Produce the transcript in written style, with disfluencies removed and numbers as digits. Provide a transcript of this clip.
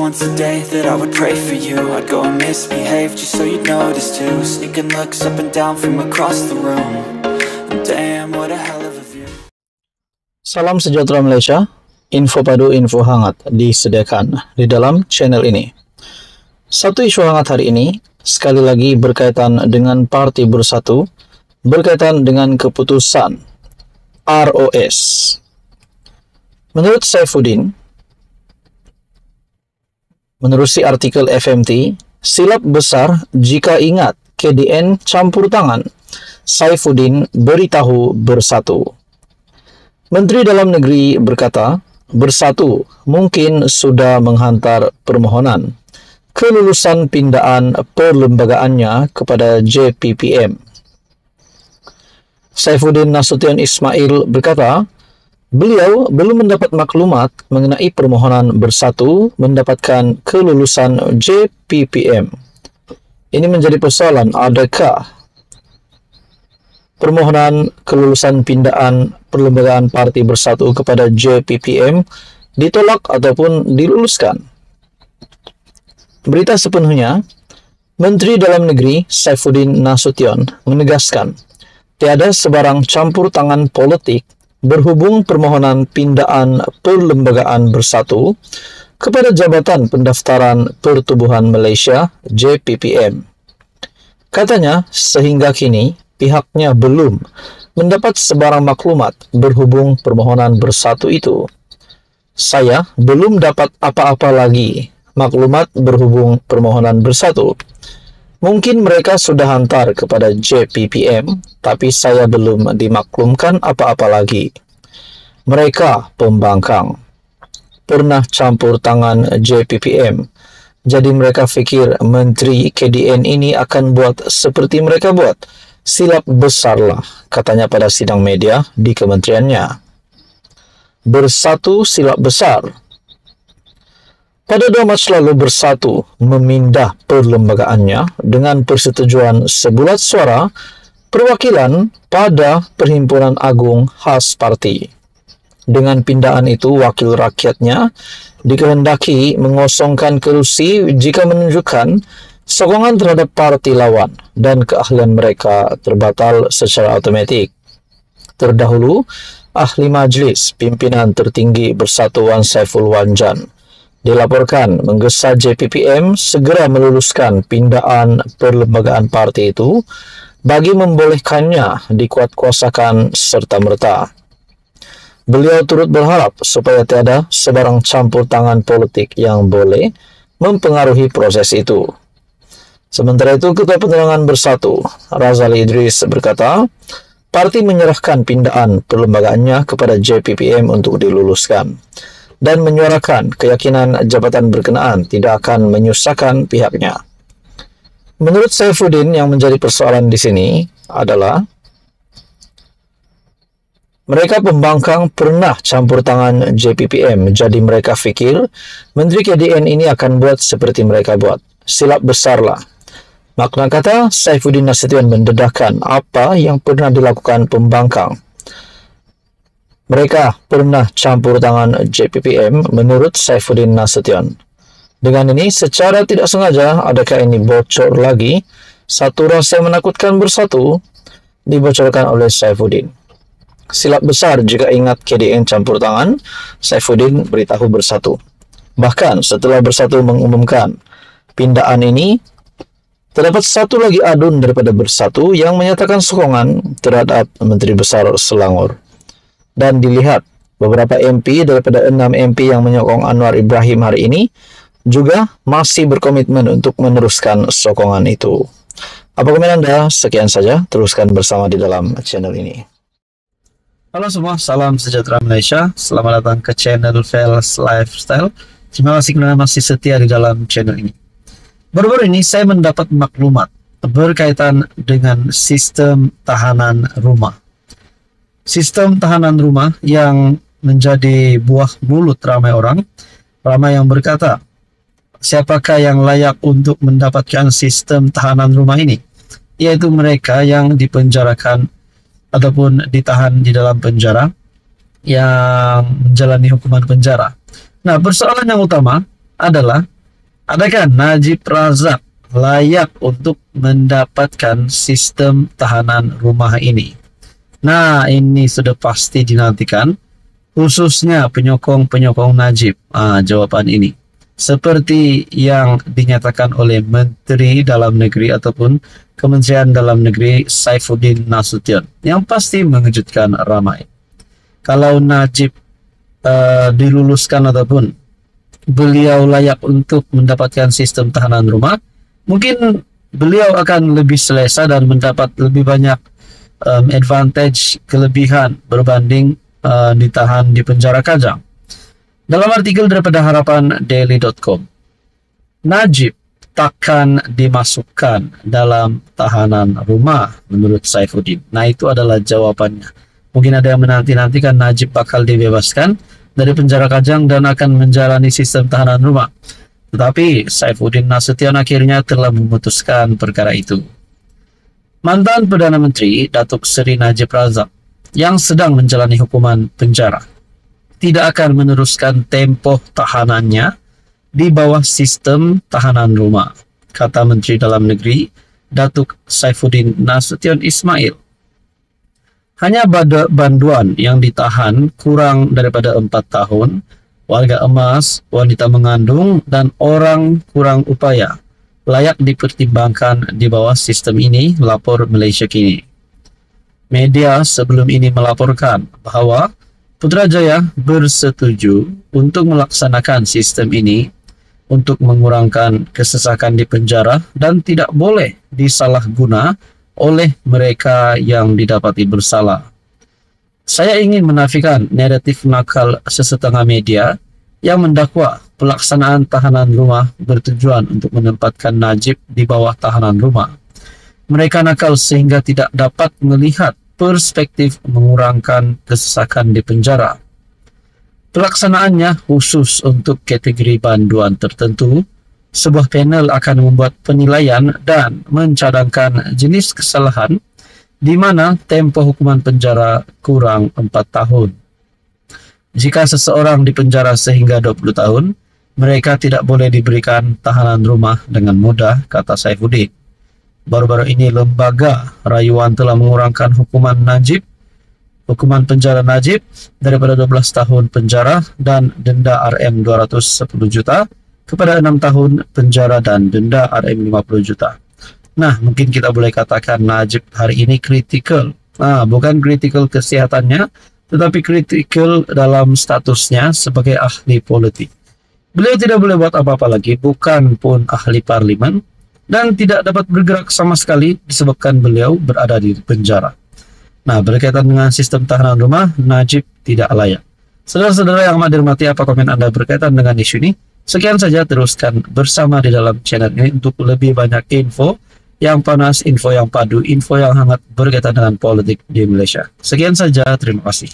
once a day that I would pray for you. I'd go and misbehave just so you'd notice too. Sneaking looks up and down from across the room. And damn, what a hell of a view. Salam sejahtera Malaysia. Info padu, info hangat disediakan di dalam channel ini. Satu isu hangat hari ini sekali lagi berkaitan dengan Parti Bersatu, berkaitan dengan keputusan ROS. Menurut Saifuddin, menerusi artikel FMT, silap besar jika ingat KDN campur tangan. Saifuddin beritahu Bersatu. Menteri Dalam Negeri berkata, Bersatu mungkin sudah menghantar permohonan kelulusan pindaan perlembagaannya kepada JPPM. Saifuddin Nasution Ismail berkata, beliau belum mendapat maklumat mengenai permohonan Bersatu mendapatkan kelulusan JPPM. Ini menjadi persoalan, adakah permohonan kelulusan pindaan perlembagaan Parti Bersatu kepada JPPM ditolak ataupun diluluskan? Berita sepenuhnya, Menteri Dalam Negeri Saifuddin Nasution menegaskan, tiada sebarang campur tangan politik berhubung permohonan pindaan perlembagaan Bersatu kepada Jabatan Pendaftaran Pertubuhan Malaysia JPPM. Katanya, sehingga kini pihaknya belum mendapat sebarang maklumat berhubung permohonan Bersatu itu. Saya belum dapat apa-apa lagi maklumat berhubung permohonan Bersatu. Mungkin mereka sudah hantar kepada JPPM, tapi saya belum dimaklumkan apa-apa lagi. Mereka pembangkang. Pernah campur tangan JPPM. Jadi mereka fikir Menteri KDN ini akan buat seperti mereka buat. Silap besarlah, katanya pada sidang media di kementeriannya. Bersatu silap besar. Pada 2 Mac lalu Bersatu memindah perlembagaannya dengan persetujuan sebulat suara perwakilan pada Perhimpunan Agung khas parti. Dengan pindaan itu, wakil rakyatnya dikehendaki mengosongkan kerusi jika menunjukkan sokongan terhadap parti lawan dan keahlian mereka terbatal secara automatik. Terdahulu, Ahli Majlis Pimpinan Tertinggi Bersatu Wan Saiful Wanjan dilaporkan menggesa JPPM segera meluluskan pindaan perlembagaan parti itu bagi membolehkannya dikuatkuasakan serta-merta. Beliau turut berharap supaya tiada sebarang campur tangan politik yang boleh mempengaruhi proses itu. Sementara itu, Ketua Penerangan Bersatu, Razali Idris berkata, parti menyerahkan pindaan perlembagaannya kepada JPPM untuk diluluskan dan menyuarakan keyakinan jabatan berkenaan tidak akan menyusahkan pihaknya. Menurut Saifuddin, yang menjadi persoalan di sini adalah mereka pembangkang pernah campur tangan JPPM, jadi mereka fikir Menteri KDN ini akan buat seperti mereka buat. Silap besarlah. Makna kata Saifuddin Nasution mendedahkan apa yang pernah dilakukan pembangkang. Mereka pernah campur tangan JPPM menurut Saifuddin Nasution. Dengan ini, secara tidak sengaja, adakah ini bocor lagi? Satu rahasia menakutkan Bersatu dibocorkan oleh Saifuddin. Silap besar jika ingat KDN campur tangan, Saifuddin beritahu Bersatu. Bahkan setelah Bersatu mengumumkan pindaan ini, terdapat satu lagi adun daripada Bersatu yang menyatakan sokongan terhadap Menteri Besar Selangor. Dan dilihat beberapa MP daripada 6 MP yang menyokong Anwar Ibrahim hari ini juga masih berkomitmen untuk meneruskan sokongan itu. Apa komentar Anda? Sekian saja, teruskan bersama di dalam channel ini. Halo semua, salam sejahtera Malaysia. Selamat datang ke channel Fels Lifestyle. Terima kasih kerana masih setia di dalam channel ini. Baru-baru ini saya mendapat maklumat berkaitan dengan sistem tahanan rumah. Sistem tahanan rumah yang menjadi buah mulut ramai orang, ramai yang berkata, siapakah yang layak untuk mendapatkan sistem tahanan rumah ini? Yaitu mereka yang dipenjarakan ataupun ditahan di dalam penjara, yang menjalani hukuman penjara. Nah, persoalan yang utama adalah Adakah Najib Razak layak untuk mendapatkan sistem tahanan rumah ini? Nah, ini sudah pasti dinantikan, khususnya penyokong-penyokong Najib. Jawaban ini seperti yang dinyatakan oleh Menteri Dalam Negeri ataupun Kementerian Dalam Negeri Saifuddin Nasution, yang pasti mengejutkan ramai. Kalau Najib diluluskan ataupun beliau layak untuk mendapatkan sistem tahanan rumah, mungkin beliau akan lebih selesa dan mendapat lebih banyak advantage, kelebihan berbanding ditahan di penjara Kajang. Dalam artikel daripada harapandaily.com, Najib takkan dimasukkan dalam tahanan rumah menurut Saifuddin. Nah, itu adalah jawabannya. Mungkin ada yang menanti-nantikan Najib bakal dibebaskan dari penjara Kajang dan akan menjalani sistem tahanan rumah. Tetapi Saifuddin Nasution akhirnya telah memutuskan perkara itu. Mantan Perdana Menteri Datuk Seri Najib Razak yang sedang menjalani hukuman penjara tidak akan meneruskan tempoh tahanannya di bawah sistem tahanan rumah, kata Menteri Dalam Negeri Datuk Saifuddin Nasution Ismail. Hanya banduan yang ditahan kurang daripada 4 tahun, warga emas, wanita mengandung, dan orang kurang upaya layak dipertimbangkan di bawah sistem ini, lapor Malaysia Kini. Media sebelum ini melaporkan bahwa Putrajaya bersetuju untuk melaksanakan sistem ini untuk mengurangkan kesesakan di penjara dan tidak boleh disalahguna oleh mereka yang didapati bersalah. Saya ingin menafikan naratif nakal sesetengah media yang mendakwa pelaksanaan tahanan rumah bertujuan untuk menempatkan Najib di bawah tahanan rumah. Mereka nakal sehingga tidak dapat melihat perspektif mengurangkan kesesakan di penjara. Pelaksanaannya khusus untuk kategori banduan tertentu. Sebuah panel akan membuat penilaian dan mencadangkan jenis kesalahan di mana tempoh hukuman penjara kurang 4 tahun. Jika seseorang dipenjara sehingga 20 tahun, mereka tidak boleh diberikan tahanan rumah dengan mudah, kata Saifuddin. Baru-baru ini lembaga rayuan telah mengurangkan hukuman penjara Najib daripada 12 tahun penjara dan denda RM 210 juta kepada 6 tahun penjara dan denda RM 50 juta. Nah, mungkin kita boleh katakan Najib hari ini kritikal. Bukan kritikal kesehatannya, tetapi kritikal dalam statusnya sebagai ahli politik. Beliau tidak boleh buat apa-apa lagi, bukan pun ahli parlimen, dan tidak dapat bergerak sama sekali disebabkan beliau berada di penjara. Nah, berkaitan dengan sistem tahanan rumah, Najib tidak layak. Saudara-saudara yang amat dirahmati, apa komen Anda berkaitan dengan isu ini? Sekian saja, teruskan bersama di dalam channel ini untuk lebih banyak info yang panas, info yang padu, info yang hangat berkaitan dengan politik di Malaysia. Sekian saja, terima kasih.